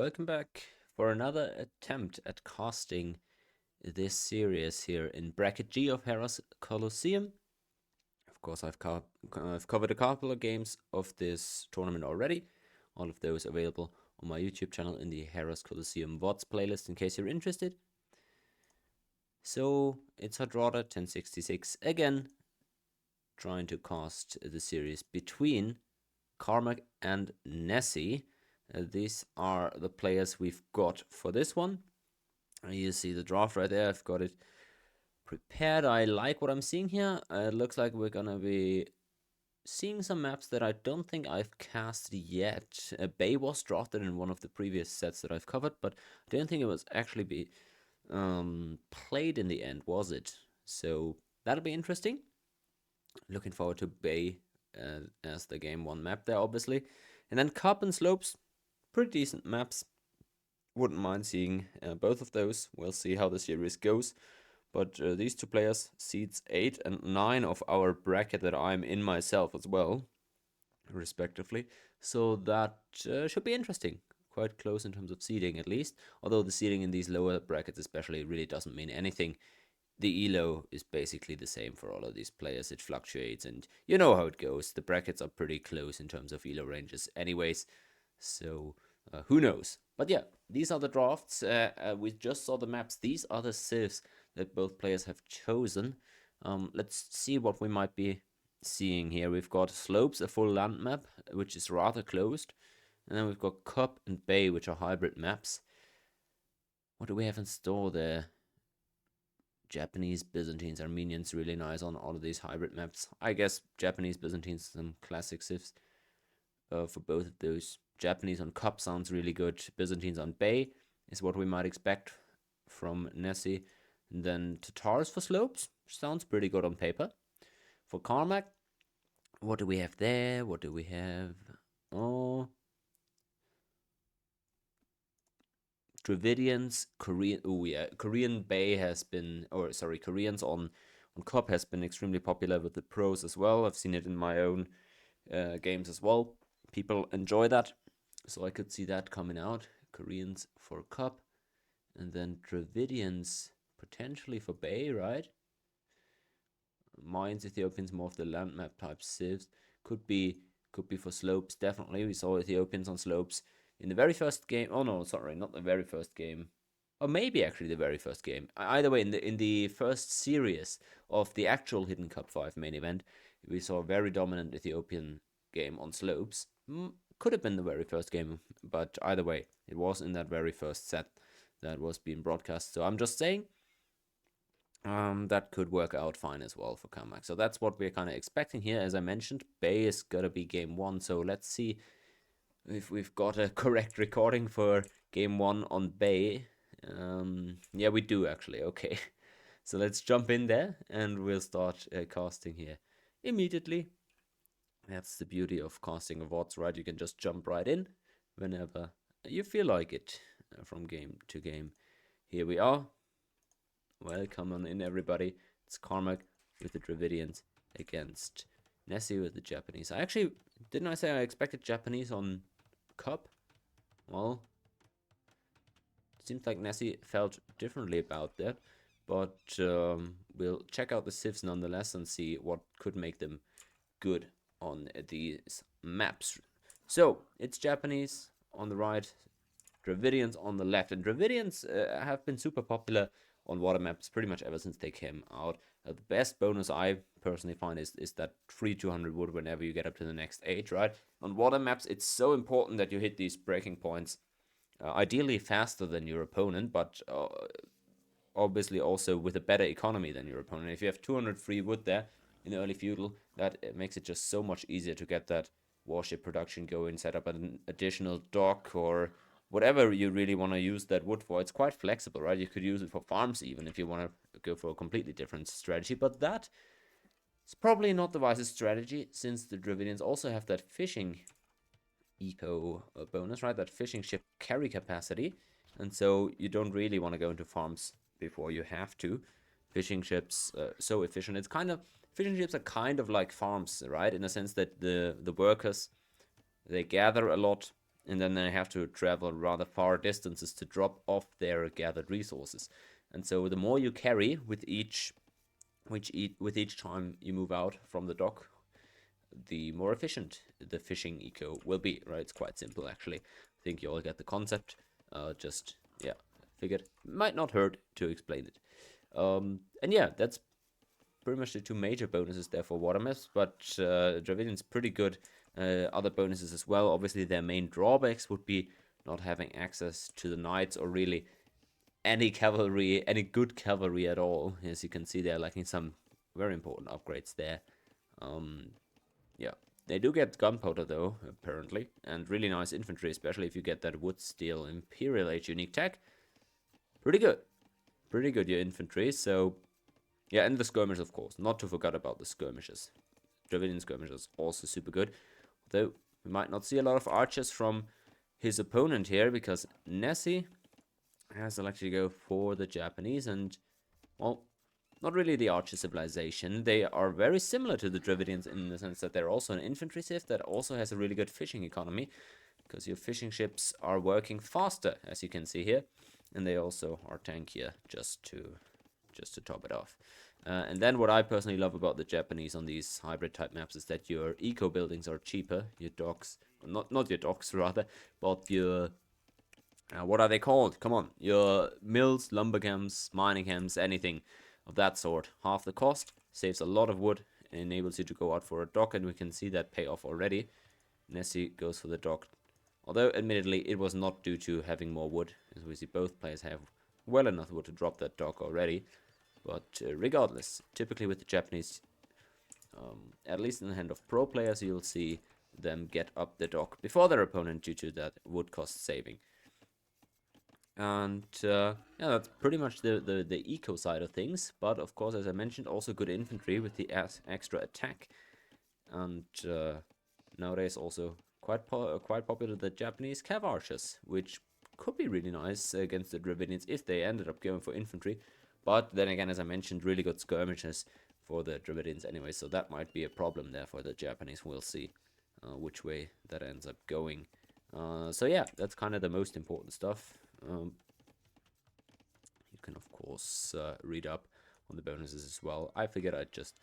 welcome back for another attempt at casting this series here in bracket G of Hera's Colosseum. Of course, I've covered a couple of games of this tournament already, all of those available on my YouTube channel in the Hera's Colosseum VODs playlist in case you're interested. So, it's Hadrada 1066 again, trying to cast the series between Karmag and Nessy. These are the players we've got for this one. You see the draft right there. I've got it prepared. I like what I'm seeing here. It looks like we're gonna be seeing some maps that I don't think I've cast yet. Bay was drafted in one of the previous sets that I've covered, but I don't think it was actually be played in the end, was it? So that'll be interesting. Looking forward to Bay as the game one map there, obviously. And then Cup and Slopes, pretty decent maps. Wouldn't mind seeing both of those. We'll see how the series goes. But these two players, seeds 8 and 9 of our bracket that I'm in myself as well, respectively. So that should be interesting. Quite close in terms of seeding at least. Although the seeding in these lower brackets especially really doesn't mean anything. The elo is basically the same for all of these players. It fluctuates and you know how it goes. The brackets are pretty close in terms of elo ranges anyways. So who knows? But yeah, these are the drafts. We just saw the maps. These are the civs that both players have chosen. Let's see what we might be seeing here. We've got Slopes, a full land map, which is rather closed. And then we've got Cup and Bay, which are hybrid maps. What do we have in store there? Japanese, Byzantines, Armenians, really nice on all of these hybrid maps. I guess Japanese, Byzantines, some classic civs for both of those. Japanese on Cup sounds really good. Byzantines on Bay is what we might expect from Nessy. And then Tatars for Slopes sounds pretty good on paper. For Karmag, what do we have there? What do we have? Oh, Dravidians, Korean. Oh yeah, Korean Bay has been, or sorry, Koreans on Cup has been extremely popular with the pros as well. I've seen it in my own games as well. People enjoy that, so I could see that coming out. Koreans for Cup, and then Dravidians potentially for Bay, right? Mines, Ethiopians, more of the land map type civs. Could be for Slopes, definitely. We saw Ethiopians on Slopes in the very first game. Oh no, sorry, not the very first game. Or maybe actually the very first game. Either way, in the first series of the actual Hidden Cup 5 main event, we saw a very dominant Ethiopian game on Slopes. Could have been the very first game, but either way, it was in that very first set that was being broadcast. So I'm just saying, that could work out fine as well for Karmag. So that's what we're kind of expecting here. As I mentioned, Bay is gonna be game one. So let's see if we've got a correct recording for game one on Bay. Yeah, we do actually. Okay. So let's jump in there and we'll start casting here immediately. That's the beauty of casting of odds, right? You can just jump right in whenever you feel like it from game to game. Here we are. Welcome on in, everybody. It's Karmag with the Dravidians against Nessy with the Japanese. Didn't I say I expected Japanese on Cup? Well, it seems like Nessy felt differently about that, but we'll check out the civs nonetheless and see what could make them good on these maps. So, it's Japanese on the right, Dravidians on the left, and Dravidians have been super popular on water maps pretty much ever since they came out. The best bonus I personally find is that free 200 wood whenever you get up to the next age, right? On water maps, it's so important that you hit these breaking points, ideally faster than your opponent, but obviously also with a better economy than your opponent. If you have 200 free wood there in early feudal, that makes it just so much easier to get that warship production going, set up an additional dock or whatever you really want to use that wood for. It's quite flexible, right? You could use it for farms even if you want to go for a completely different strategy, but that is probably not the wisest strategy since the Dravidians also have that fishing eco bonus, right? That fishing ship carry capacity, and so you don't really want to go into farms before you have to. Fishing ships so efficient. It's kind of fishing ships are kind of like farms, right? In a sense that the workers, they gather a lot and then they have to travel rather far distances to drop off their gathered resources. And so the more you carry with each time you move out from the dock, the more efficient the fishing eco will be, right? It's quite simple, actually. I think you all get the concept. Just, yeah, figured might not hurt to explain it. And yeah, that's pretty much the two major bonuses there for water maps, but Dravidian's pretty good. Other bonuses as well. Obviously, their main drawbacks would be not having access to the knights or really any cavalry, any good cavalry at all. As you can see, they're lacking some very important upgrades there. Yeah, they do get gunpowder though, apparently, and really nice infantry, especially if you get that wood steel Imperial Age unique tech. Pretty good. Pretty good, your infantry. So, yeah, and the skirmishers, of course. Not to forget about the skirmishers. Dravidian skirmishers also super good. Though, we might not see a lot of archers from his opponent here, because Nessy has elected to go for the Japanese, and, well, not really the archer civilization. They are very similar to the Dravidians in the sense that they're also an infantry civ that also has a really good fishing economy, because your fishing ships are working faster, as you can see here, and they also are tankier, just to top it off. And then what I personally love about the Japanese on these hybrid type maps is that your eco buildings are cheaper. Your docks, not your docks rather, but your what are they called? Come on, your mills, lumber camps, mining camps, anything of that sort. Half the cost, saves a lot of wood, enables you to go out for a dock, and we can see that pay off already. Nessy goes for the dock, although admittedly it was not due to having more wood, as we see both players have well enough wood to drop that dock already. But regardless, typically with the Japanese, at least in the hand of pro players, you'll see them get up the dock before their opponent due to that wood cost saving. And yeah, that's pretty much the eco side of things. But of course, as I mentioned, also good infantry with the extra attack. And nowadays also quite popular the Japanese cav archers, which could be really nice against the Dravidians if they ended up going for infantry. But then again, as I mentioned, really good skirmishes for the Dravidians anyway, so that might be a problem there for the Japanese. We'll see which way that ends up going. So yeah, that's kind of the most important stuff. You can, of course, read up on the bonuses as well. I figured I'd just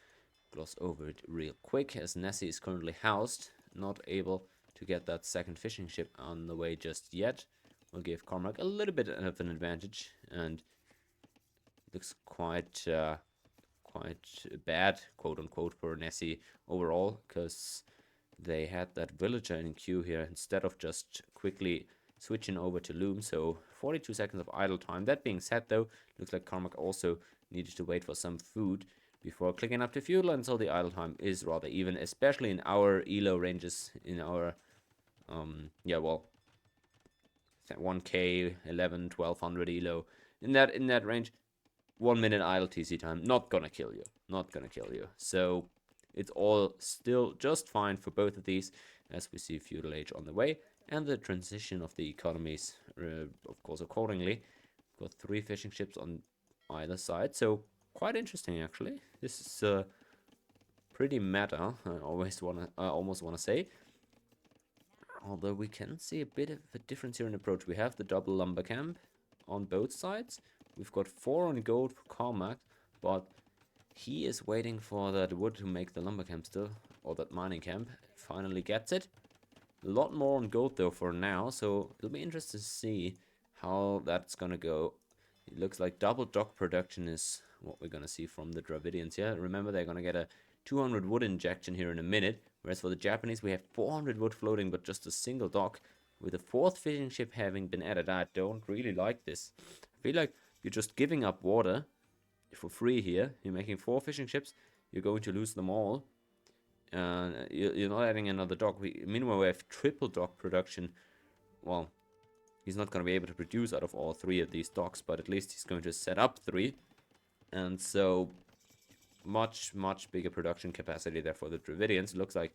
gloss over it real quick, as Nessy is currently housed, not able to get that second fishing ship on the way just yet. Will give Karmag a little bit of an advantage, and looks quite bad, quote unquote, for Nessy overall, because they had that villager in queue here instead of just quickly switching over to Loom. So 42 seconds of idle time. That being said, though, looks like Karmag also needed to wait for some food before clicking up to feudal, and so the idle time is rather even, especially in our elo ranges, in our 1k 11 1200 elo, in that range. 1 minute idle TC time, not gonna kill you. So it's all still just fine for both of these, as we see feudal age on the way, and the transition of the economies, of course, accordingly. Got 3 fishing ships on either side, so quite interesting actually. This is pretty meta. I almost wanna say. Although we can see a bit of a difference here in approach. We have the double lumber camp on both sides. We've got 4 on gold for Karmag, but he is waiting for that wood to make the lumber camp still, or that mining camp. Finally gets it. A lot more on gold though for now, so it'll be interesting to see how that's gonna go. It looks like double dock production is what we're gonna see from the Dravidians here. Remember, they're gonna get a 200 wood injection here in a minute, whereas for the Japanese we have 400 wood floating, but just a single dock. With the 4th fishing ship having been added, I don't really like this. I feel like you're just giving up water for free here. You're making 4 fishing ships. You're going to lose them all. You're not adding another dock. Meanwhile, we have triple dock production. Well, he's not going to be able to produce out of all 3 of these docks, but at least he's going to set up 3. And so, much bigger production capacity there for the Dravidians. Looks like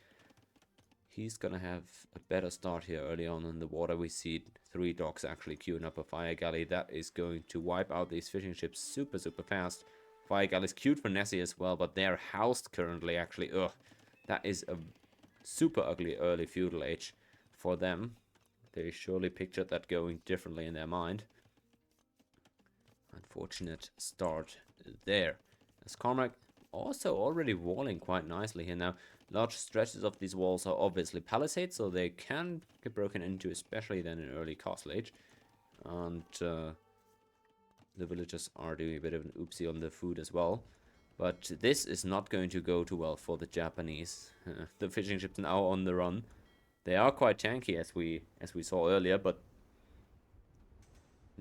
he's gonna have a better start here early on in the water. We see 3 docks actually queuing up a fire galley. That is going to wipe out these fishing ships super fast. Fire galley's queued for Nessy as well, but they're housed currently actually. Ugh, that is a super ugly early feudal age for them. They surely pictured that going differently in their mind. Unfortunate start there. As Karmag also already walling quite nicely here now. Large stretches of these walls are obviously palisades, so they can get broken into, especially then in early Castle Age. And the villagers are doing a bit of an oopsie on the food as well. But this is not going to go too well for the Japanese. The fishing ships now on the run. They are quite tanky, as we saw earlier, but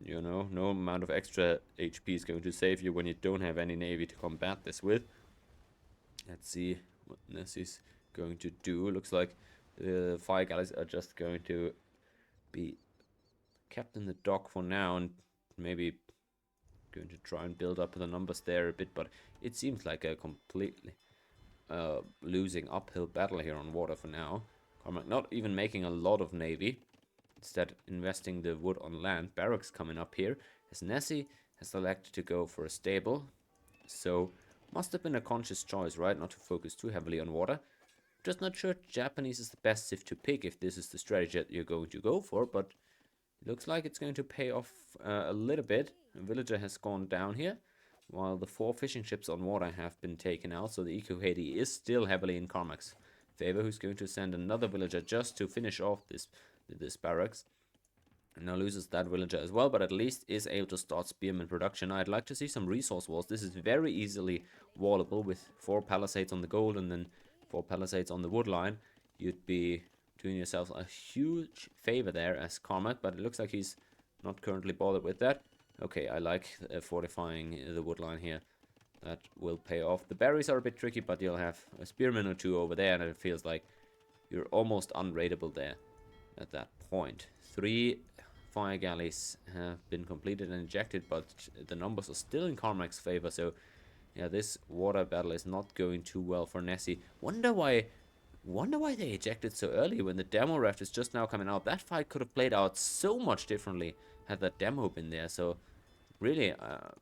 you know, no amount of extra HP is going to save you when you don't have any navy to combat this with. Let's see what Nessy's going to do. Looks like the fire galleys are just going to be kept in the dock for now, and maybe going to try and build up the numbers there a bit, but it seems like a completely losing uphill battle here on water for now. Karmag not even making a lot of navy, instead investing the wood on land. Barracks coming up here, as Nessy has elected to go for a stable, so must have been a conscious choice, right, not to focus too heavily on water. Just not sure Japanese is the best civ to pick if this is the strategy that you're going to go for, but it looks like it's going to pay off a little bit. A villager has gone down here, while the 4 fishing ships on water have been taken out, so the Eco Haiti is still heavily in Karmag's favor, who's going to send another villager just to finish off this barracks. And now loses that villager as well, but at least is able to start spearman production. I'd like to see some resource walls. This is very easily wallable with 4 palisades on the gold and then 4 palisades on the wood line. You'd be doing yourself a huge favor there as Karmag, but it looks like he's not currently bothered with that. Okay, I like fortifying the wood line here. That will pay off. The berries are a bit tricky, but you'll have a spearman or 2 over there, and it feels like you're almost unraidable there at that point. 3 fire galleys have been completed and ejected, but the numbers are still in Karmag's favor, so yeah, this water battle is not going too well for Nessy. Wonder why they ejected so early when the demo raft is just now coming out. That fight could have played out so much differently had that demo been there, so really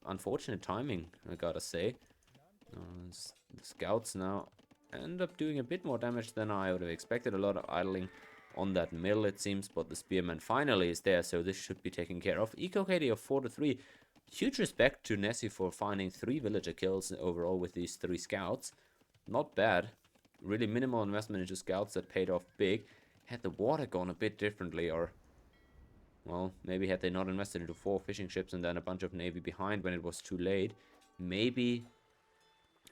unfortunate timing, I gotta say. The scouts now end up doing a bit more damage than I would have expected. A lot of idling on that mill, it seems, but the spearman finally is there, so this should be taken care of. Eco KD of 4-3. Huge respect to Nessy for finding 3 villager kills overall with these 3 scouts. Not bad. Really minimal investment into scouts that paid off big. Had the water gone a bit differently, or well, maybe had they not invested into 4 fishing ships and then a bunch of navy behind when it was too late, maybe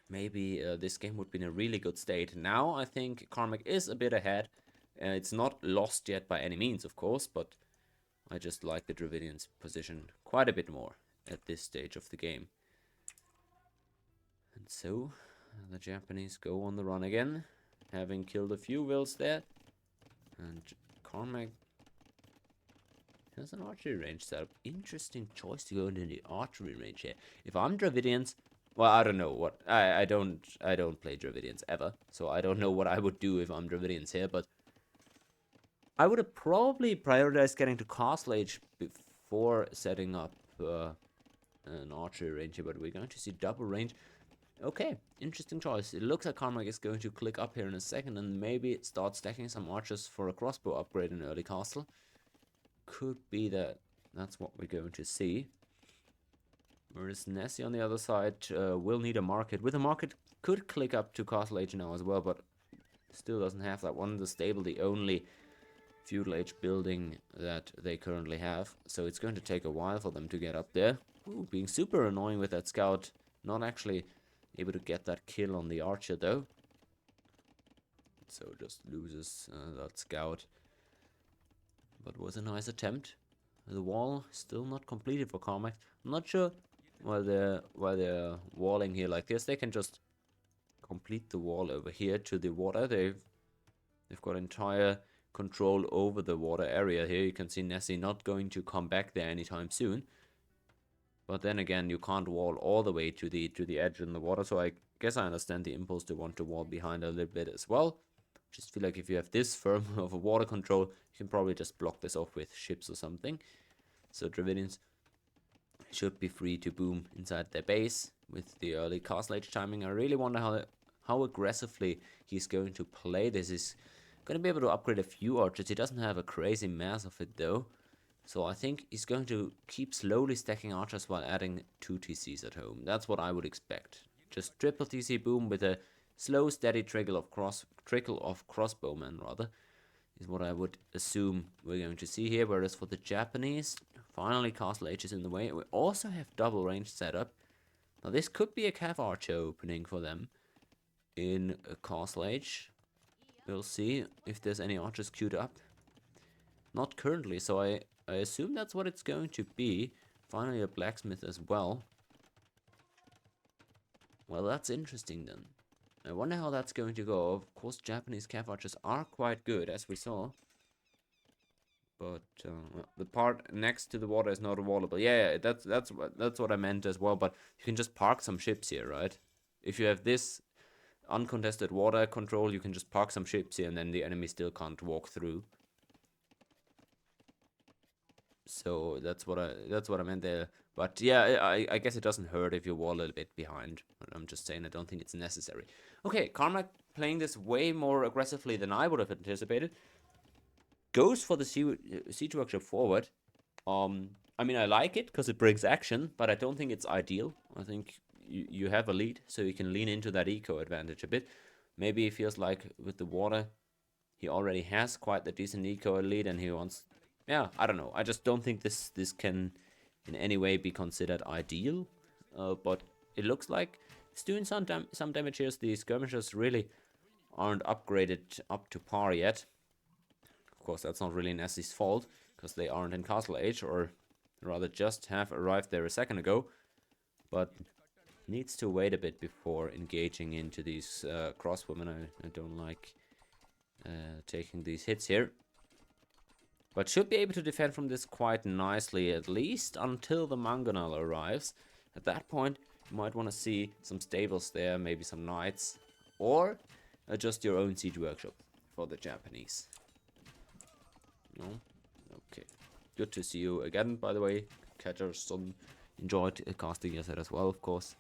this game would be in a really good state. Now I think Karmag is a bit ahead. It's not lost yet by any means, of course, but I just like the Dravidians' position quite a bit more at this stage of the game. And so the Japanese go on the run again, having killed a few wills there. And Karmag has an archery range setup. Interesting choice to go into the archery range here. If I'm Dravidians, well, I don't know what I don't play Dravidians ever, so I don't know what I would do if I'm Dravidians here, but I would have probably prioritized getting to Castle Age before setting up an archery range here, but we're going to see double range. Okay, interesting choice. It looks like Karmag is going to click up here in a second and maybe start stacking some archers for a crossbow upgrade in early castle. Could be that that's what we're going to see. Whereas Nessy on the other side will need a market. With a market, could click up to Castle Age now as well, but still doesn't have that one. The stable, the only feudal age building that they currently have. So it's going to take a while for them to get up there. Ooh, being super annoying with that scout. Not actually able to get that kill on the archer though. So just loses that scout. But was a nice attempt. The wall still not completed for Karmag. I'm not sure why they're walling here like this. They can just complete the wall over here to the water. They've got entire control over the water area here. You can see Nessy not going to come back there anytime soon. But then again, you can't wall all the way to the edge in the water. So I guess I understand the impulse to want to wall behind a little bit as well. Just feel like if you have this firm of a water control, you can probably just block this off with ships or something. So Dravidians should be free to boom inside their base with the early Castle Age timing. I really wonder how aggressively he's going to play this. Is Gonna be able to upgrade a few archers. He doesn't have a crazy mass of it though. So I think he's going to keep slowly stacking archers while adding 2 TCs at home. That's what I would expect. Just triple TC boom with a slow, steady trickle of crossbowmen rather, is what I would assume we're going to see here. Whereas for the Japanese, finally Castle H is in the way. We also have double range setup. Now this could be a Cav Archer opening for them in a Castle H. We'll see if there's any archers queued up. Not currently, so I assume that's what it's going to be. Finally a blacksmith as well. Well, that's interesting then. I wonder how that's going to go. Of course, Japanese Cav Archers are quite good, as we saw. But the part next to the water is not wallable. Yeah, that's what I meant as well. But you can just park some ships here, right? If you have this uncontested water control, you can just park some ships here, and then the enemy still can't walk through. So that's what I meant there. But yeah, I guess it doesn't hurt if you wall a little bit behind. I'm just saying I don't think it's necessary. Okay, Karmag playing this way more aggressively than I would have anticipated. Goes for the siege workshop forward. I mean, I like it because it brings action, but I don't think it's ideal. I think you have a lead, so you can lean into that eco advantage a bit. Maybe he feels like with the water, he already has quite the decent eco lead, and he wants... Yeah, I don't know. I just don't think this can in any way be considered ideal. But it looks like it's doing some damage here. The skirmishers really aren't upgraded up to par yet. Of course, that's not really Nessy's fault, because they aren't in Castle Age, or rather just have arrived there a second ago. But needs to wait a bit before engaging into these crosswomen. I don't like taking these hits here. But should be able to defend from this quite nicely, at least until the Mangonel arrives. At that point, you might want to see some stables there, maybe some knights, or just your own siege workshop for the Japanese. No? Okay. Good to see you again, by the way. Catcherson enjoyed casting your set as well, of course.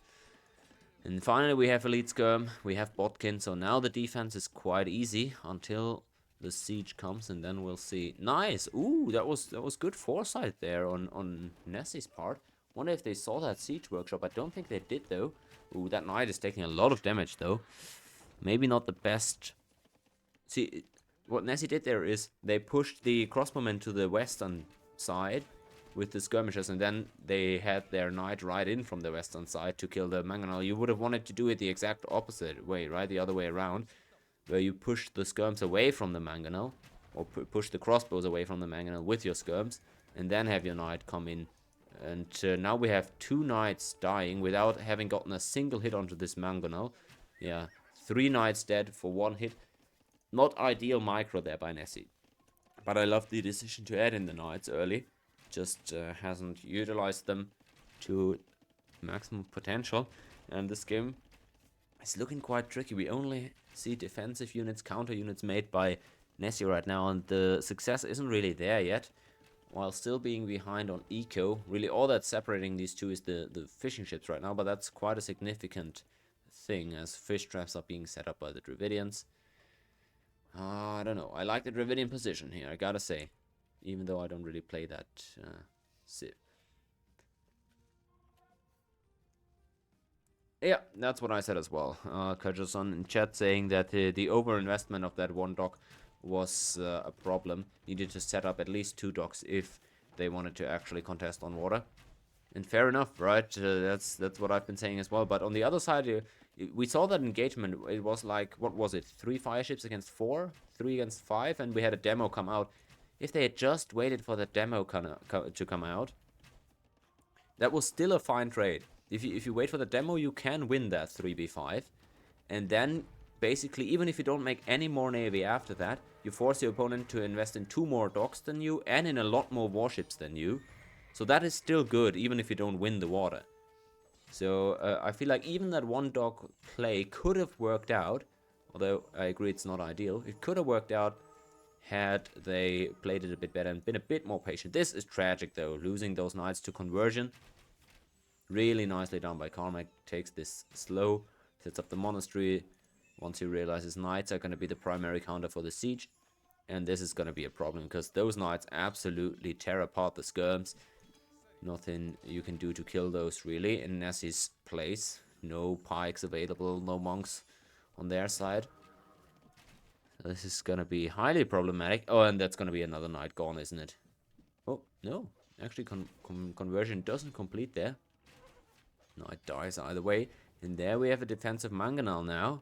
And finally, we have Elite Skirm, we have Botkin, so now the defense is quite easy until the siege comes, and then we'll see. Nice! Ooh, that was good foresight there on Nessy's part. Wonder if they saw that siege workshop. I don't think they did though. Ooh, that knight is taking a lot of damage though. Maybe not the best. See, what Nessy did there is they pushed the crossbowmen to the western side with the skirmishers, and then they had their knight right in from the western side to kill the Mangonel. You would have wanted to do it the exact opposite way, right? The other way around, where you push the skirms away from the Mangonel, or push the crossbows away from the Mangonel with your skirms, and then have your knight come in. And now we have 2 knights dying without having gotten a single hit onto this Mangonel. Yeah, 3 knights dead for 1 hit. Not ideal micro there by Nessy. But I love the decision to add in the knights early. Just hasn't utilized them to maximum potential. And this game is looking quite tricky. We only see defensive units, counter units made by Nessy right now, and the success isn't really there yet. While still being behind on eco. Really all that's separating these two is the fishing ships right now, but that's quite a significant thing as fish traps are being set up by the Dravidians. I don't know. I like the Dravidian position here, I gotta say. Even though I don't really play that Civ. Yeah, that's what I said as well. Kajason in chat saying that the overinvestment of that 1 dock was a problem. Needed to set up at least 2 docks if they wanted to actually contest on water. And fair enough, right? That's what I've been saying as well. But on the other side, we saw that engagement. It was like, what was it? 3 fire ships against 4? 3 against 5? And we had a demo come out. If they had just waited for the demo to come out, that was still a fine trade. If you wait for the demo, you can win that 3v5. And then, basically, even if you don't make any more navy after that, you force your opponent to invest in 2 more docks than you and in a lot more warships than you. So that is still good, even if you don't win the water. So I feel like even that 1 dock play could have worked out, although I agree it's not ideal. It could have worked out had they played it a bit better and been a bit more patient. This is tragic though, losing those knights to conversion. Really nicely done by Karmag. Takes this slow, sets up the monastery, once he realizes knights are going to be the primary counter for the siege. And this is going to be a problem, because those knights absolutely tear apart the skirms. Nothing you can do to kill those, really, in Nessy's place. No pikes available, no monks on their side. So this is going to be highly problematic. Oh, and that's going to be another knight gone, isn't it? Oh, no. Actually, conversion doesn't complete there. Knight dies either way. And there we have a defensive mangonel now.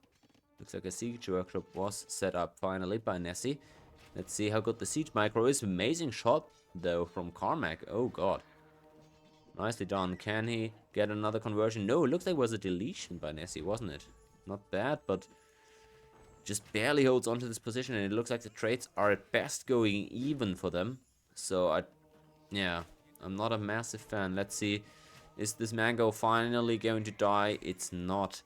Looks like a siege workshop was set up finally by Nessy. Let's see how good the siege micro is. Amazing shot, though, from Karmag. Oh, God. Nicely done. Can he get another conversion? No, it looks like it was a deletion by Nessy, wasn't it? Not bad, but just barely holds onto this position, and it looks like the trades are at best going even for them. So, yeah, I'm not a massive fan. Let's see. Is this mango finally going to die? It's not.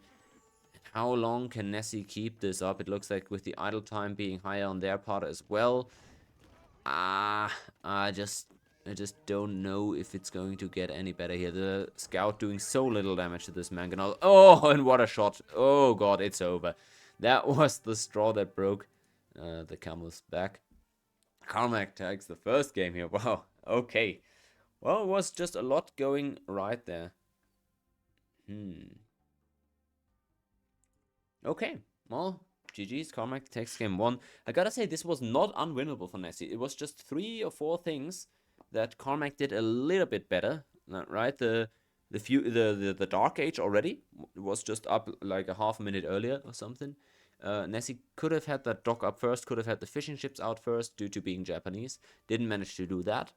How long can Nessy keep this up? It looks like with the idle time being higher on their part as well. I just don't know if it's going to get any better here. The scout doing so little damage to this mangonel. Oh, and what a shot. Oh, God, it's over. That was the straw that broke the camel's back. Karmag takes the first game here. Wow, okay. Well, it was just a lot going right there. Okay, well, GG's. Karmag takes game 1. I gotta say, this was not unwinnable for Nessy. It was just 3 or 4 things that Karmag did a little bit better, right? The Dark Age already was just up like a half a minute earlier or something. Nessy could have had that dock up first, could have had the fishing ships out first due to being Japanese. Didn't manage to do that.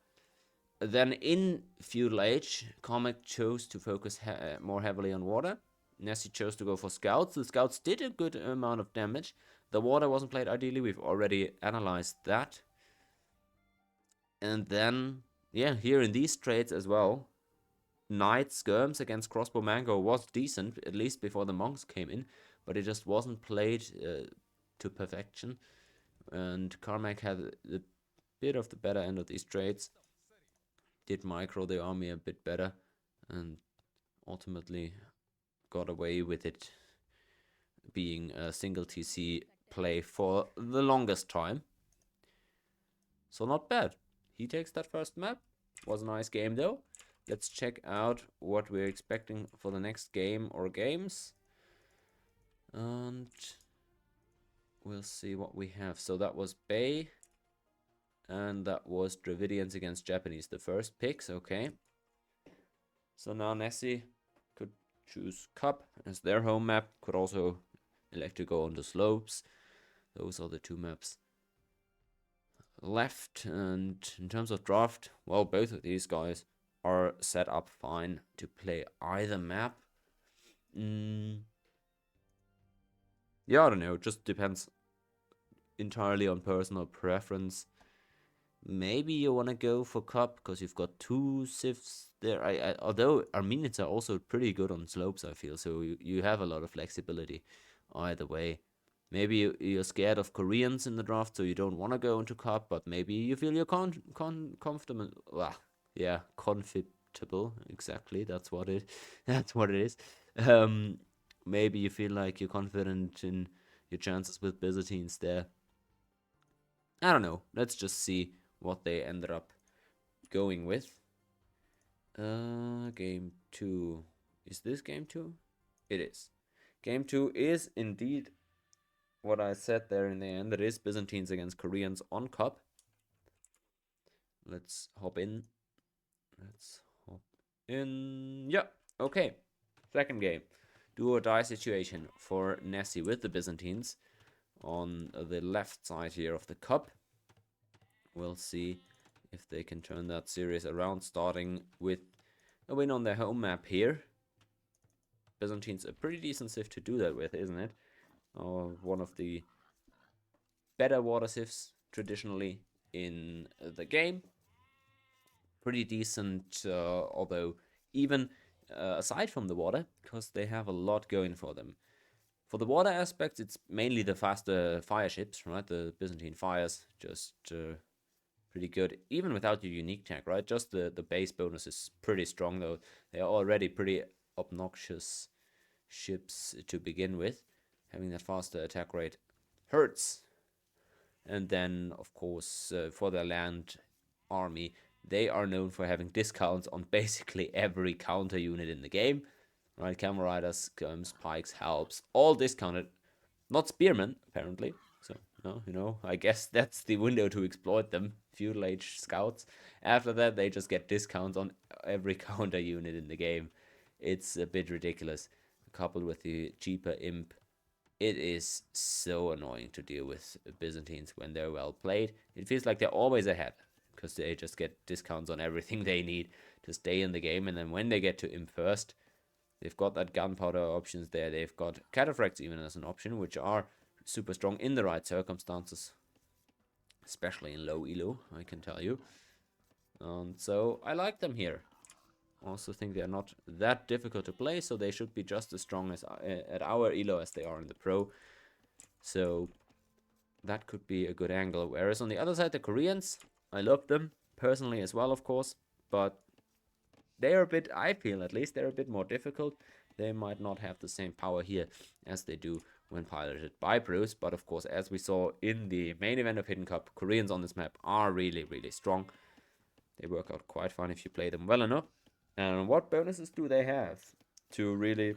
Then in Feudal Age, Karmag chose to focus more heavily on water. Nessy chose to go for scouts. The scouts did a good amount of damage. The water wasn't played ideally. We've already analyzed that. And then, yeah, here in these trades as well, Knight skirms against Crossbow Mango was decent, at least before the monks came in, but it just wasn't played to perfection. And Karmag had a bit of the better end of these trades. Did micro the army a bit better, and ultimately got away with it being a single TC play for the longest time. So not bad. He takes that first map. Was a nice game though. Let's check out what we're expecting for the next game or games. And we'll see what we have. So that was Bay. And that was Dravidians against Japanese. The first picks, okay. So now Nessy could choose Cup as their home map. Could also elect to go on the slopes. Those are the 2 maps left. And in terms of draft, well, both of these guys are set up fine to play either map. Yeah, I don't know. It just depends entirely on personal preference. Maybe you want to go for Cup because you've got 2 civs there. Although Armenians are also pretty good on slopes, I feel. So you have a lot of flexibility either way. Maybe you're scared of Koreans in the draft, so you don't want to go into Cup. But maybe you feel you're comfortable. Yeah, comfortable. Exactly. That's what it is. Maybe you feel like you're confident in your chances with Byzantines there. I don't know. Let's just see what they ended up going with. Game 2. Is this game 2? It is. Game 2 is indeed what I said there in the end. It is Byzantines against Koreans on Cup. Let's hop in. Yeah, okay. Second game. Do or die situation for Nessy with the Byzantines on the left side here of the Cup. We'll see if they can turn that series around, starting with a win on their home map here. Byzantines a pretty decent civ to do that with, isn't it? One of the better water civs traditionally in the game. Pretty decent, although even aside from the water, because they have a lot going for them. For the water aspect, it's mainly the faster fire ships, right? The Byzantine fires, just pretty good, even without your unique tag, right? Just the base bonus is pretty strong, though. They are already pretty obnoxious ships to begin with. Having that faster attack rate hurts. And then, of course, for the land army, they are known for having discounts on basically every counter unit in the game. Right, camel riders, pikes, helps, all discounted. Not spearmen, apparently. So, no, I guess that's the window to exploit them. Feudal age scouts. After that, they just get discounts on every counter unit in the game. It's a bit ridiculous. Coupled with the cheaper imp, it is so annoying to deal with Byzantines when they're well played. It feels like they're always ahead because they just get discounts on everything they need to stay in the game. And then when they get to imp first, they've got that gunpowder options there. They've got cataphracts even as an option, which are super strong in the right circumstances, especially in low elo, I can tell you. And so I like them here. Also think they're not that difficult to play, so they should be just as strong as at our elo as they are in the pro. So that could be a good angle. Whereas on the other side, the Koreans, I love them personally as well, of course, but they are a bit, I feel at least, they're a bit more difficult. They might not have the same power here as they do when piloted by pros, but of course, as we saw in the main event of Hidden Cup, Koreans on this map are really, really strong. They work out quite fine if you play them well enough. And what bonuses do they have to really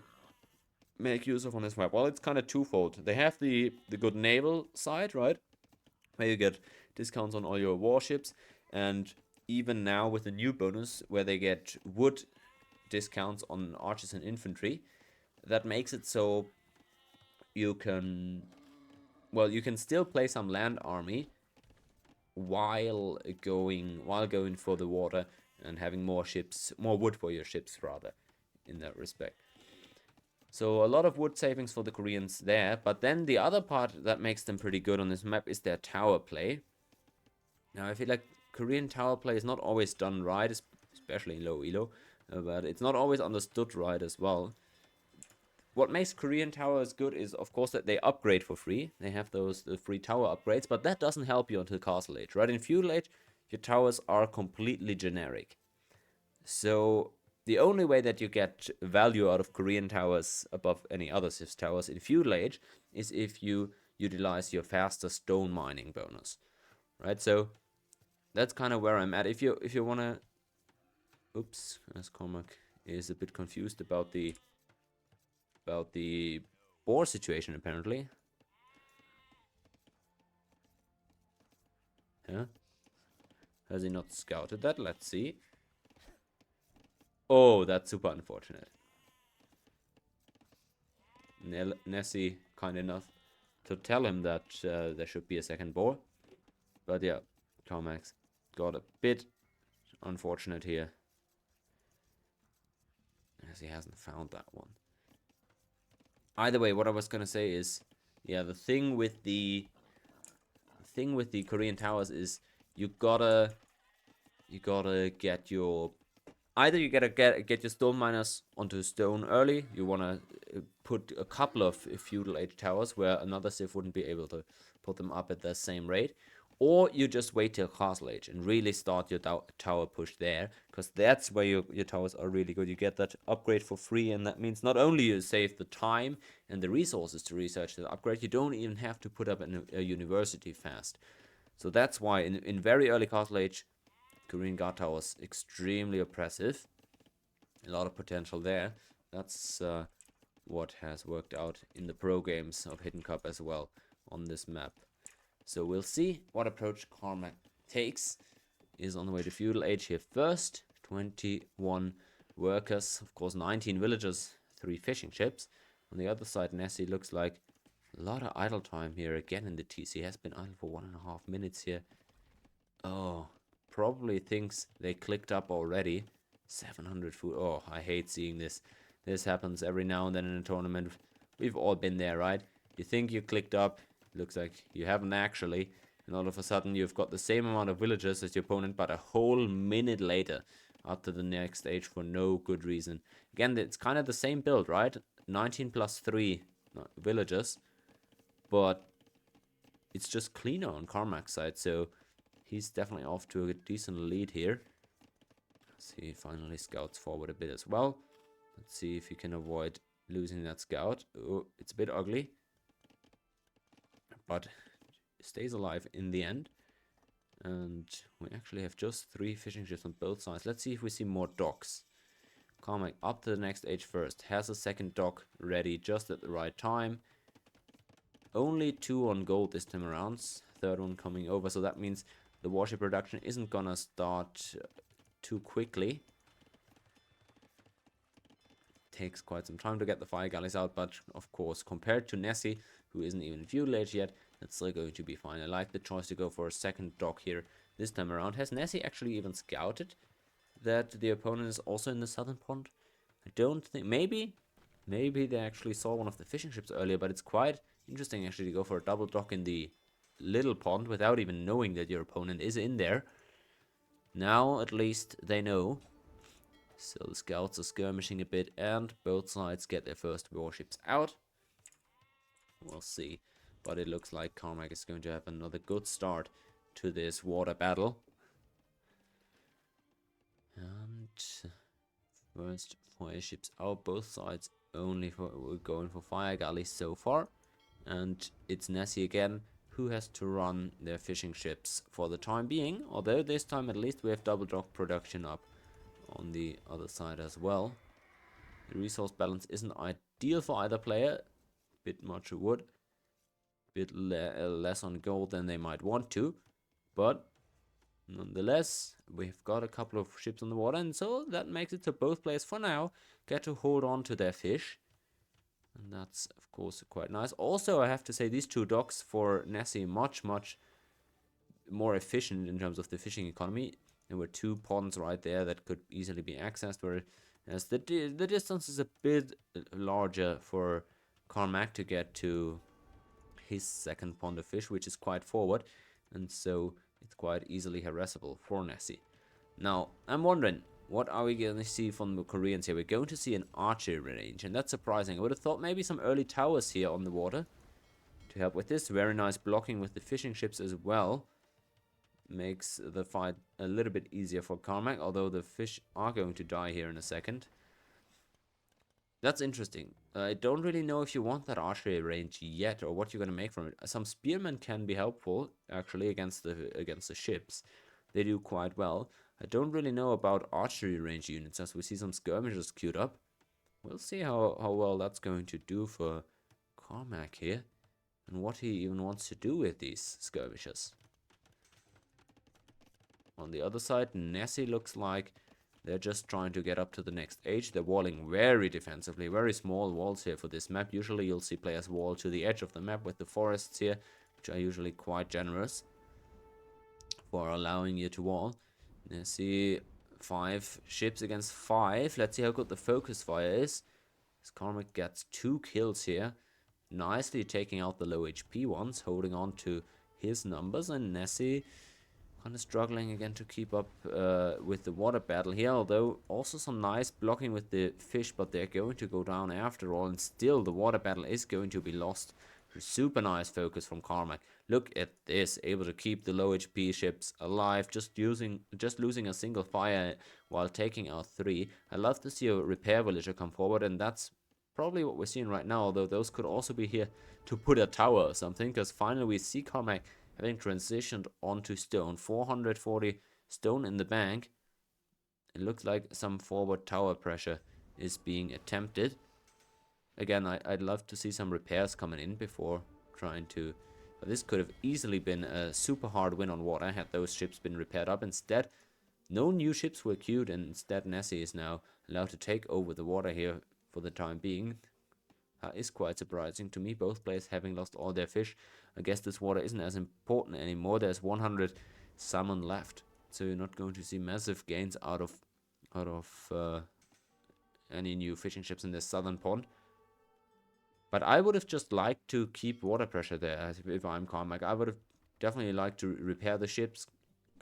make use of on this map? Well, it's kind of twofold. They have the good naval side, right? Where you get discounts on all your warships. And even now with the new bonus, where they get wood discounts on archers and infantry, that makes it so you can, well, you can still play some land army while going for the water and having more ships, more wood for your ships rather, in that respect. So a lot of wood savings for the Koreans there, but then the other part that makes them pretty good on this map is their tower play. Now I feel like Korean tower play is not always done right, especially in low elo, but it's not always understood right as well. What makes Korean towers good is, of course, that they upgrade for free. They have the free tower upgrades, but that doesn't help you until Castle Age, right? In Feudal Age, your towers are completely generic. So the only way that you get value out of Korean towers above any other Civ's towers in Feudal Age is if you utilize your faster stone mining bonus, right? So that's kind of where I'm at. If you wanna, oops, as Karmag is a bit confused about the boar situation apparently. Yeah. Has he not scouted that? Let's see. Oh, that's super unfortunate. Nessy kind enough to tell him that there should be a second boar. But yeah, Karmag got a bit unfortunate here, as he hasn't found that one. Either way, what I was gonna say is, yeah, the thing with the Korean towers is you gotta get your, either you gotta get your stone miners onto stone early. You wanna put a couple of feudal age towers where another civ wouldn't be able to put them up at the same rate, or you just wait till Castle Age and really start your tower push there, because that's where your towers are really good. You get that upgrade for free, and that means not only you save the time and the resources to research the upgrade, you don't even have to put up a university fast. So that's why in very early Castle Age, Korean guard towers extremely oppressive. A lot of potential there. That's what has worked out in the pro games of Hidden Cup as well on this map. So we'll see what approach Karmag takes. Is on the way to Feudal Age here first. 21 workers, of course 19 villagers, 3 fishing ships. On the other side, Nessy looks like a lot of idle time here again in the TC. Has been idle for 1.5 minutes here. Oh, probably thinks they clicked up already. 700 food. Oh, I hate seeing this. This happens every now and then in a tournament. We've all been there, right? You think you clicked up, looks like you haven't actually, and all of a sudden you've got the same amount of villagers as your opponent, but a whole minute later up to the next stage for no good reason. Again, it's kind of the same build, right? 19 plus 3 villagers, but it's just cleaner on Karmag's side, so he's definitely off to a decent lead here. Let's see, he finally scouts forward a bit as well. Let's see if he can avoid losing that scout. Oh, it's a bit ugly. but stays alive in the end. And we actually have just 3 fishing ships on both sides. Let's see if we see more docks. Karmag up to the next age first. Has a second dock ready just at the right time. Only 2 on gold this time around. Third one coming over. So that means the warship production isn't gonna start too quickly. Takes quite some time to get the fire galleys out. But of course, compared to Nessy, who isn't even fuel age yet, that's still going to be fine. I like the choice to go for a second dock here this time around. Has Nessy actually even scouted that the opponent is also in the southern pond? I don't think. Maybe they actually saw one of the fishing ships earlier, but it's quite interesting actually to go for a double dock in the little pond without even knowing that your opponent is in there. Now at least they know. So the scouts are skirmishing a bit, and both sides get their first warships out. We'll see. But it looks like Karmag is going to have another good start to this water battle. And first fire ships out, both sides only we're going for fire galleys so far. And it's Nessy again who has to run their fishing ships for the time being. Although this time at least we have double dock production up on the other side as well. The resource balance isn't ideal for either player. Bit much wood. Bit less on gold than they might want to. But nonetheless, we've got a couple of ships on the water, and so that makes it so both players for now get to hold on to their fish. And that's, of course, quite nice. Also, I have to say, these 2 docks for Nessy much more efficient in terms of the fishing economy. There were 2 ponds right there that could easily be accessed, whereas the distance is a bit larger for Karmag to get to his second pond of fish, which is quite forward, and so it's quite easily harassable for Nessy. Now, I'm wondering, what are we going to see from the Koreans here? We're going to see an archery range, and that's surprising. I would have thought maybe some early towers here on the water to help with this. Very nice blocking with the fishing ships as well. Makes the fight a little bit easier for Karmag, although the fish are going to die here in a second. That's interesting. I don't really know if you want that archery range yet, or what you're going to make from it. Some spearmen can be helpful, actually, against the ships. They do quite well. I don't really know about archery range units, as we see some skirmishers queued up. We'll see how well that's going to do for Karmag here, and what he even wants to do with these skirmishers. On the other side, Nessy looks like they're just trying to get up to the next age. They're walling very defensively, very small walls here for this map. Usually you'll see players wall to the edge of the map with the forests here, which are usually quite generous for allowing you to wall. Nessy 5 ships against 5. Let's see how good the focus fire is. As Karmag gets 2 kills here, nicely taking out the low HP ones, holding on to his numbers, and Nessy kind of struggling again to keep up with the water battle here, although also some nice blocking with the fish, but they're going to go down after all, and still the water battle is going to be lost. Super nice focus from Karmag. Look at this, able to keep the low HP ships alive, just losing a single fire while taking out 3. I love to see a repair villager come forward, and that's probably what we're seeing right now, although those could also be here to put a tower or something, because finally we see Karmag having transitioned onto stone. 440 stone in the bank. It looks like some forward tower pressure is being attempted. Again, I'd love to see some repairs coming in before trying to... But this could have easily been a super hard win on water had those ships been repaired up. Instead, no new ships were queued, and instead Nessy is now allowed to take over the water here for the time being. That is quite surprising to me, both players having lost all their fish. I guess this water isn't as important anymore. There's 100 salmon left, so you're not going to see massive gains out of any new fishing ships in this southern pond. But I would have just liked to keep water pressure there if I'm Karmag. I would have definitely liked to repair the ships,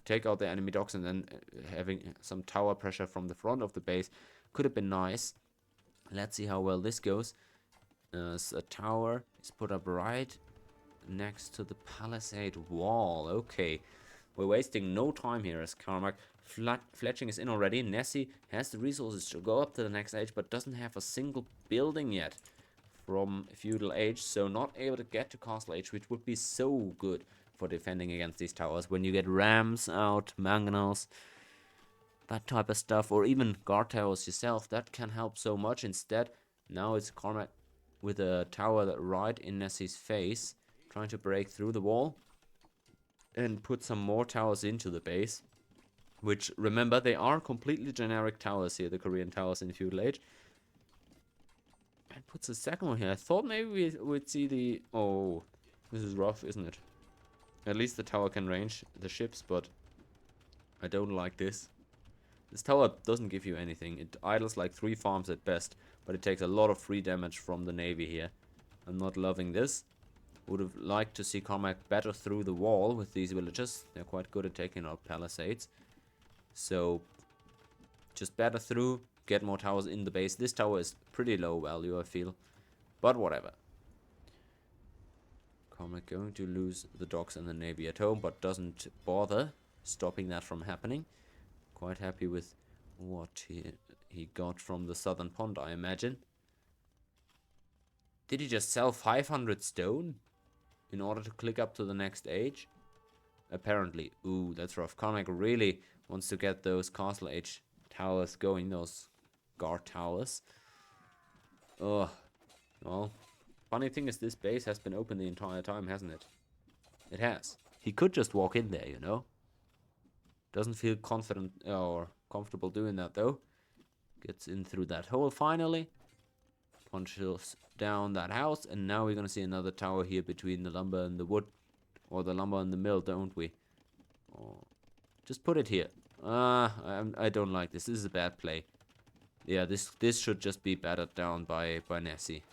take out the enemy docks, and then having some tower pressure from the front of the base could have been nice. Let's see how well this goes. A tower is put up right next to the palisade wall. Okay, we're wasting no time here as Karmag. Fletching is in already. Nessy has the resources to go up to the next age, but doesn't have a single building yet from feudal age, so not able to get to castle age, which would be so good for defending against these towers. When you get rams out, mangonels, that type of stuff, or even guard towers yourself, that can help so much. Instead, now it's Karmag with a tower that right in Nessy's face, trying to break through the wall and put some more towers into the base. Which, remember, they are completely generic towers here, the Korean towers in feudal age. And puts a second one here. I thought maybe we would see the... Oh, this is rough, isn't it? At least the tower can range the ships, but I don't like this. This tower doesn't give you anything. It idles like 3 farms at best, but it takes a lot of free damage from the navy here. I'm not loving this. Would have liked to see Karmag better through the wall with these villagers. They're quite good at taking out palisades. So, just better through, get more towers in the base. This tower is pretty low value, I feel. But whatever. Karmag going to lose the docks and the navy at home, but doesn't bother stopping that from happening. Quite happy with what he got from the southern pond, I imagine. Did he just sell 500 stone in order to click up to the next age? Apparently. Ooh, that's rough. Karmag really wants to get those castle age towers going, those guard towers. Oh, well, funny thing is this base has been open the entire time, hasn't it? It has. He could just walk in there, you know. Doesn't feel confident or comfortable doing that though. Gets in through that hole finally. Punches down that house, and now we're gonna see another tower here between the lumber and the wood, or the lumber and the mill, don't we? Oh, just put it here. I don't like this. This is a bad play. Yeah, this should just be battered down by nessy.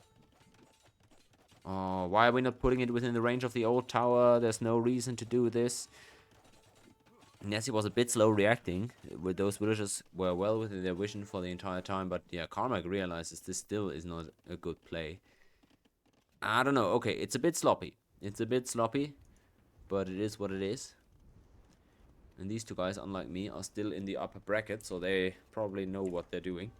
Oh, why are we not putting it within the range of the old tower? There's no reason to do this. Nessy was a bit slow reacting, with those villagers were well within their vision for the entire time, but yeah, Karmag realizes this still is not a good play. I don't know, okay, it's a bit sloppy. It's a bit sloppy, but it is what it is. And these two guys, unlike me, are still in the upper bracket, so they probably know what they're doing.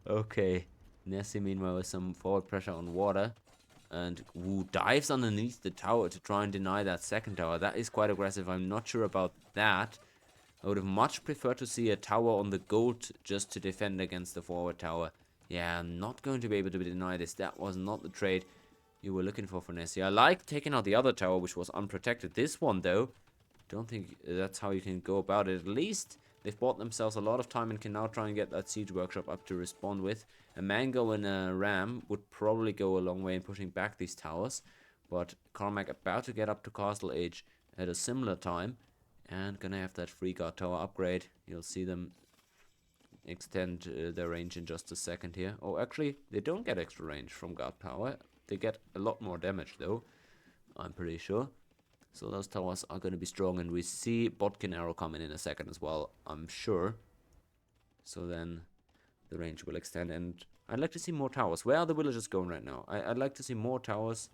Okay, Nessy meanwhile with some forward pressure on water. And Wu dives underneath the tower to try and deny that second tower. That is quite aggressive. I'm not sure about that. I would have much preferred to see a tower on the goat just to defend against the forward tower. Yeah, I'm not going to be able to deny this. That was not the trade you were looking for Nessy. I like taking out the other tower, which was unprotected. This one, though, don't think that's how you can go about it. At least they've bought themselves a lot of time and can now try and get that siege workshop up to respond with. A mango and a ram would probably go a long way in pushing back these towers. But Karmag about to get up to castle age at a similar time. And gonna have that free guard tower upgrade. You'll see them extend their range in just a second here. Oh, actually, they don't get extra range from guard power. They get a lot more damage, though. I'm pretty sure. So those towers are going to be strong. And we see Botkin arrow coming in a second as well, I'm sure. So then the range will extend. And I'd like to see more towers. Where are the villagers going right now? I'd like to see more towers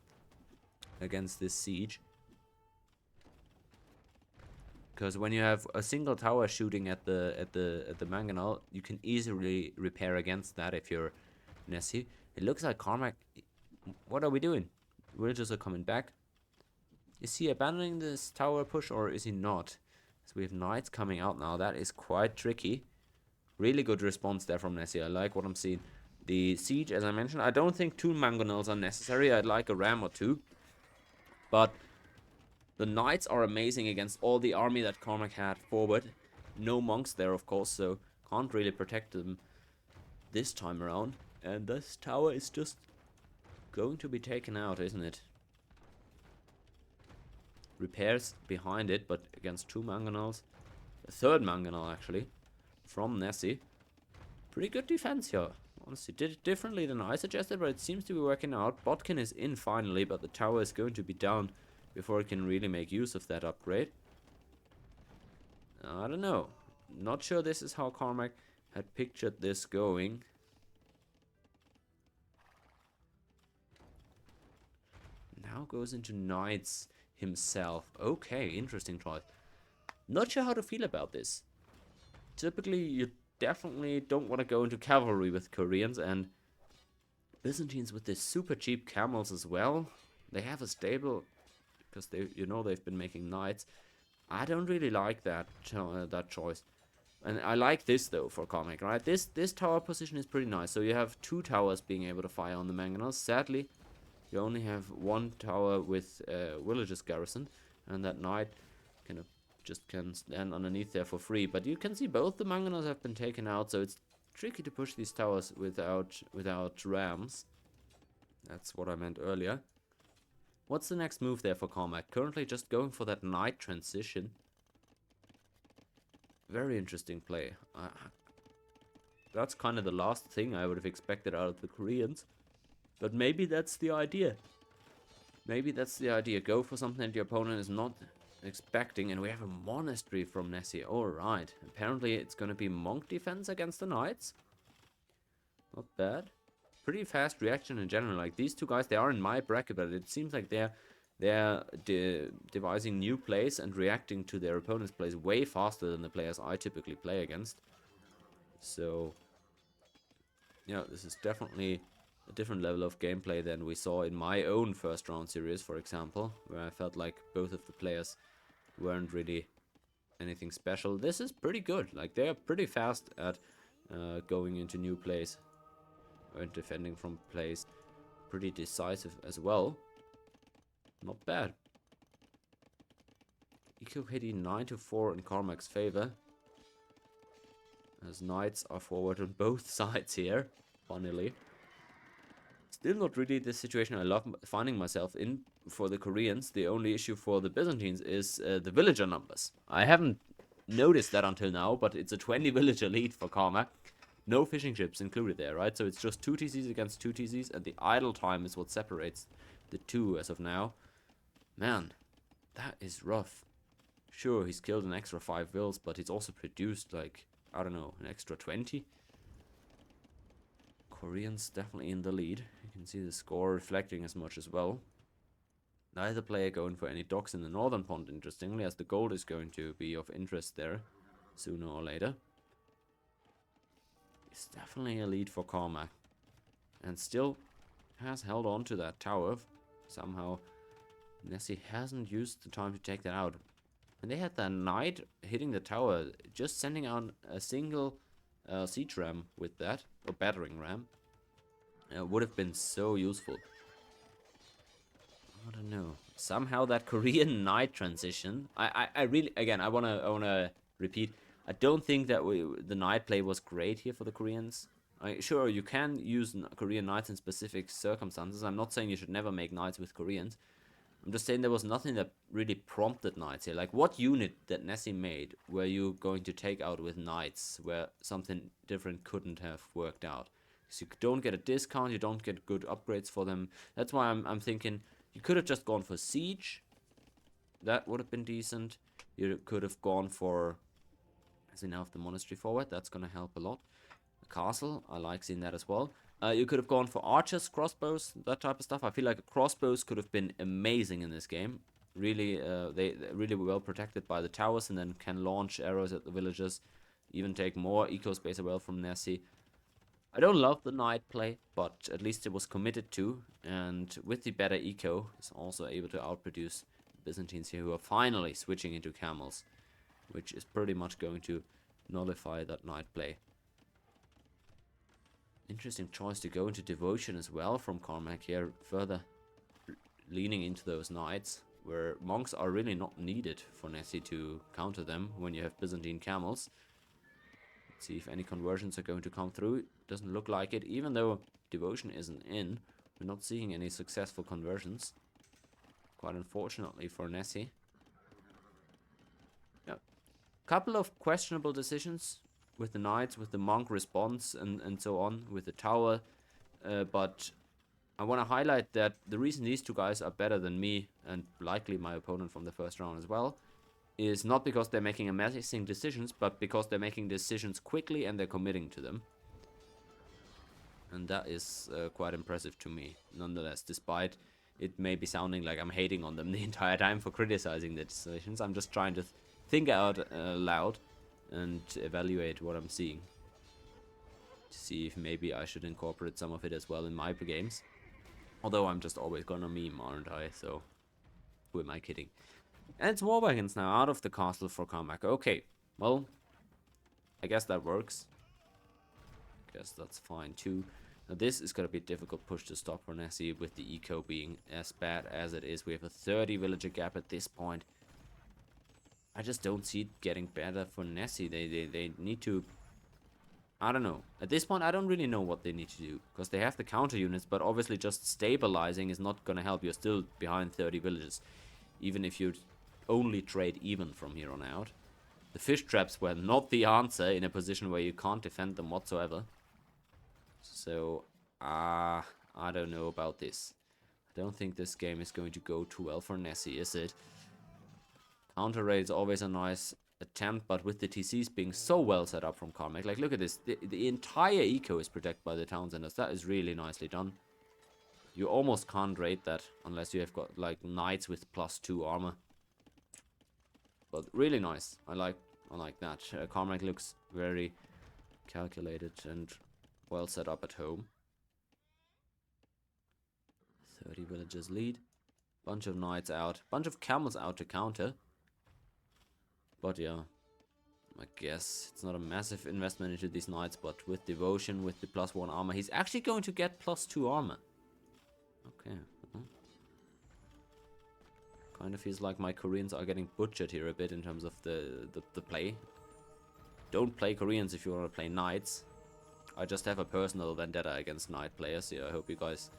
against this siege. Because when you have a single tower shooting at the mangonel, you can easily repair against that if you're Nessy. It looks like Karmag... What are we doing? Villagers are coming back. Is he abandoning this tower push or is he not? So we have knights coming out now. That is quite tricky. Really good response there from Nessy. I like what I'm seeing. The siege, as I mentioned, I don't think 2 mangonels are necessary. I'd like a ram or 2. But the knights are amazing against all the army that Karmag had forward. No monks there, of course, so can't really protect them this time around. And this tower is just going to be taken out, isn't it? Repairs behind it, but against 2 mangonels. A 3rd mangonel, actually, from Nessy. Pretty good defense here. Honestly, did it differently than I suggested, but it seems to be working out. Botkin is in finally, but the tower is going to be down before it can really make use of that upgrade. I don't know. Not sure this is how Karmag had pictured this going. Now goes into knights himself. Okay, interesting choice. Not sure how to feel about this. Typically, you definitely don't want to go into cavalry with Koreans, and Byzantines with the super cheap camels as well. They have a stable because they've been making knights. I don't really like that choice. And I like this though for Karmag, right? This tower position is pretty nice. So you have 2 towers being able to fire on the mangonels. Sadly, you only have 1 tower with villages garrisoned, and that knight kind of just can stand underneath there for free. But you can see both the mangonels have been taken out, so it's tricky to push these towers without rams. That's what I meant earlier. What's the next move there for Karmag? Currently just going for that knight transition. Very interesting play. That's kind of the last thing I would have expected out of the Koreans. But maybe that's the idea. Maybe that's the idea. Go for something that your opponent is not expecting. And we have a monastery from nessy. Alright. Apparently it's going to be monk defense against the knights. Not bad. Pretty fast reaction in general. Like, these 2 guys, they are in my bracket, but it seems like they're devising new plays and reacting to their opponent's plays way faster than the players I typically play against. So, yeah, this is definitely a different level of gameplay than we saw in my own first round series, for example, where I felt like both of the players weren't really anything special. This is pretty good. Like, they are pretty fast at going into new plays and defending from plays. Pretty decisive as well. Not bad. Eco KD 9-4 in Karmag's favor, as knights are forward on both sides here, funnily. Still not really the situation I love finding myself in for the Koreans. The only issue for the Byzantines is the villager numbers. I haven't noticed that until now, but it's a 20 villager lead for Karmag. No fishing ships included there, right? So it's just 2 TCs against 2 TCs, and the idle time is what separates the 2 as of now. Man, that is rough. Sure, he's killed an extra 5 vills, but he's also produced, like, I don't know, an extra 20. Koreans definitely in the lead. You can see the score reflecting as much as well. Neither player going for any docks in the northern pond, interestingly, as the gold is going to be of interest there sooner or later. It's definitely a lead for Karmag, and still has held on to that tower. Somehow nessy hasn't used the time to take that out. And they had that knight hitting the tower, just sending out a single siege ram with that, or battering ram. Would have been so useful. I don't know. Somehow that Korean knight transition, I really, again, I wanna repeat, I don't think that the knight play was great here for the Koreans. Sure, you can use Korean knights in specific circumstances. I'm not saying you should never make knights with Koreans. I'm just saying there was nothing that really prompted knights here. Like, what unit that nessy made were you going to take out with knights where something different couldn't have worked out? Because you don't get a discount, you don't get good upgrades for them. That's why I'm thinking you could have just gone for siege. That would have been decent. You could have gone for, as we now have the monastery forward, that's going to help a lot. The castle, I like seeing that as well. You could have gone for archers, crossbows, that type of stuff. I feel like crossbows could have been amazing in this game. Really, they're really well protected by the towers and then can launch arrows at the villagers. Even take more eco space as well from nessy. I don't love the knight play, but at least it was committed to. And with the better eco, it's also able to outproduce Byzantines here, who are finally switching into camels, which is pretty much going to nullify that knight play. Interesting choice to go into devotion as well from Karmag here, further leaning into those knights, where monks are really not needed for nessy to counter them when you have Byzantine camels. Let's see if any conversions are going to come through. Doesn't look like it, even though devotion isn't in. We're not seeing any successful conversions, quite unfortunately for nessy. Yeah, couple of questionable decisions with the knights, with the monk response, and so on, with the tower. But I want to highlight that the reason these 2 guys are better than me, and likely my opponent from the first round as well, is not because they're making amazing decisions, but because they're making decisions quickly and they're committing to them. And that is quite impressive to me, nonetheless, despite it may be sounding like I'm hating on them the entire time for criticizing the decisions. I'm just trying to think out loud and evaluate what I'm seeing. to see if maybe I should incorporate some of it as well in my games. Although I'm just always gonna meme, aren't I? So, who am I kidding? And it's war wagons now out of the castle for Karmag. Okay, well, I guess that works. Guess that's fine too. Now this is gonna be a difficult push to stop for nessy with the eco being as bad as it is. We have a 30 villager gap at this point. I just don't see it getting better for nessy. They need to... I don't know. At this point, I don't really know what they need to do. Because they have the counter units, but obviously just stabilizing is not gonna help. You're still behind 30 villages. Even if you only trade even from here on out. The fish traps were not the answer in a position where you can't defend them whatsoever. So, I don't know about this. I don't think this game is going to go too well for nessy, is it? Counter raid is always a nice attempt, but with the TCs being so well set up from Karmag, like look at this, the entire eco is protected by the town centers. That is really nicely done. You almost can't raid that unless you have got like knights with +2 armor. But really nice. I like that. Karmag looks very calculated and well set up at home. 30 villagers lead. Bunch of knights out. Bunch of camels out to counter. But yeah, I guess it's not a massive investment into these knights, but with devotion, with the +1 armor, he's actually going to get +2 armor. Okay. Kind of feels like my Koreans are getting butchered here a bit in terms of the play. Don't play Koreans if you want to play knights. I just have a personal vendetta against knight players here. I hope you guys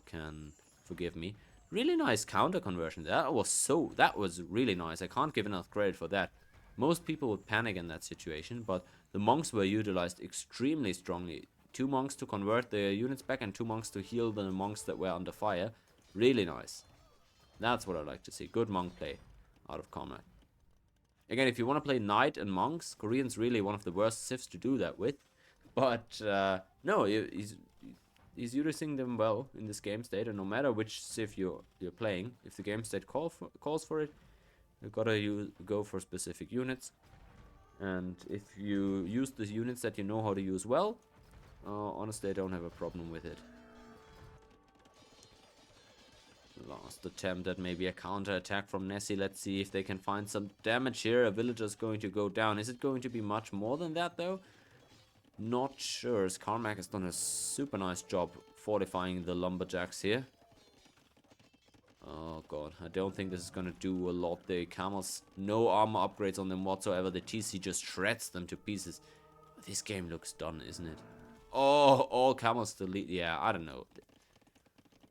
can forgive me. Really nice counter conversion. That was really nice. I can't give enough credit for that. Most people would panic in that situation, but the monks were utilized extremely strongly. 2 monks to convert the units back and 2 monks to heal the monks that were under fire. Really nice. That's what I like to see. Good monk play out of Karmag. Again, if you want to play knight and monks, Korean's really one of the worst civs to do that with. But no, he's using them well in this game state, and no matter which civ you're playing, if the game state calls for it, you gotta go for specific units. And if you use the units that you know how to use well, honestly, I don't have a problem with it. Last attempt at maybe a counter attack from nessy. Let's see if they can find some damage here. A villager's going to go down. Is it going to be much more than that though? Not sure, as Karmag has done a super nice job fortifying the lumberjacks here. Oh god, I don't think this is gonna do a lot. The camels, no armor upgrades on them whatsoever. The TC just shreds them to pieces. This game looks done, isn't it? Oh, all camels to lead. Yeah, I don't know.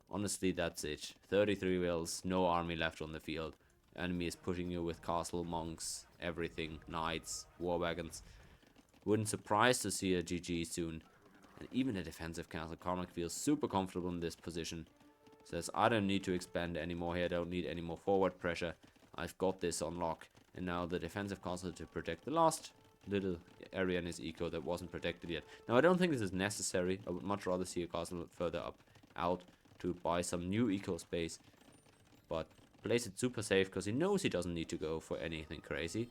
Honestly, that's it. 33 wills, no army left on the field. Enemy is pushing you with castle, monks, everything, knights, war wagons. Wouldn't surprise to see a GG soon. And even a defensive castle, Karmag feels super comfortable in this position. Says, I don't need to expand anymore here, I don't need any more forward pressure. I've got this on lock. And now the defensive castle to protect the last little area in his eco that wasn't protected yet. Now, I don't think this is necessary. I would much rather see a castle further out to buy some new eco space. But plays it super safe because he knows he doesn't need to go for anything crazy.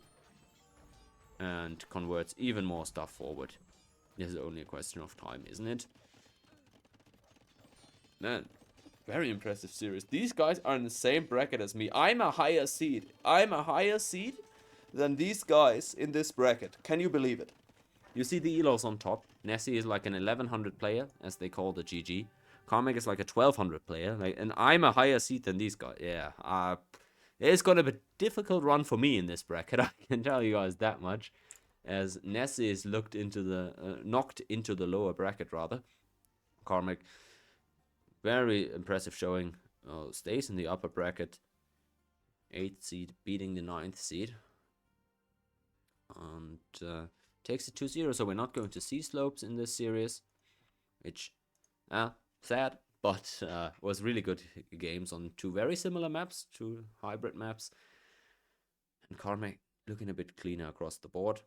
And converts even more stuff forward. This is only a question of time, isn't it? Man, very impressive series. These guys are in the same bracket as me. I'm a higher seed. I'm a higher seed than these guys in this bracket. Can you believe it? You see the elos on top. nessy is like an 1100 player, as they call the GG. Karmag is like a 1200 player. And I'm a higher seed than these guys. Yeah, it's gonna be a difficult run for me in this bracket. I can tell you guys that much. As nessy is knocked into the lower bracket rather. Karmag, very impressive showing. Stays in the upper bracket. 8th seed beating the 9th seed. And takes it 2-0. So we're not going to see slopes in this series. Which, sad. But was really good games on 2 very similar maps. 2 hybrid maps. And Karmag looking a bit cleaner across the board.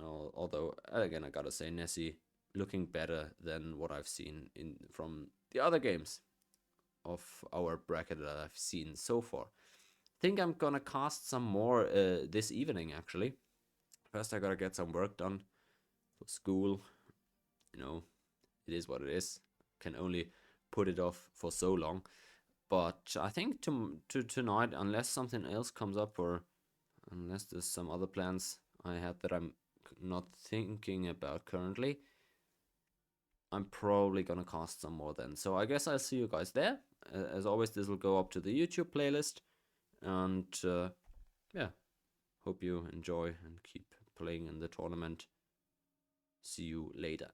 Although, again, I gotta say, nessy looking better than what I've seen from the other games of our bracket that I've seen so far. I think I'm gonna cast some more this evening, actually. First, I gotta get some work done for school. you know, it is what it is. Can only put it off for so long. But I think tonight, unless something else comes up, or unless there's some other plans I had that I'm not thinking about currently, I'm probably gonna cast some more then. So I guess I'll see you guys there. As always, this will go up to the YouTube playlist. And yeah, hope you enjoy and keep playing in the tournament. See you later.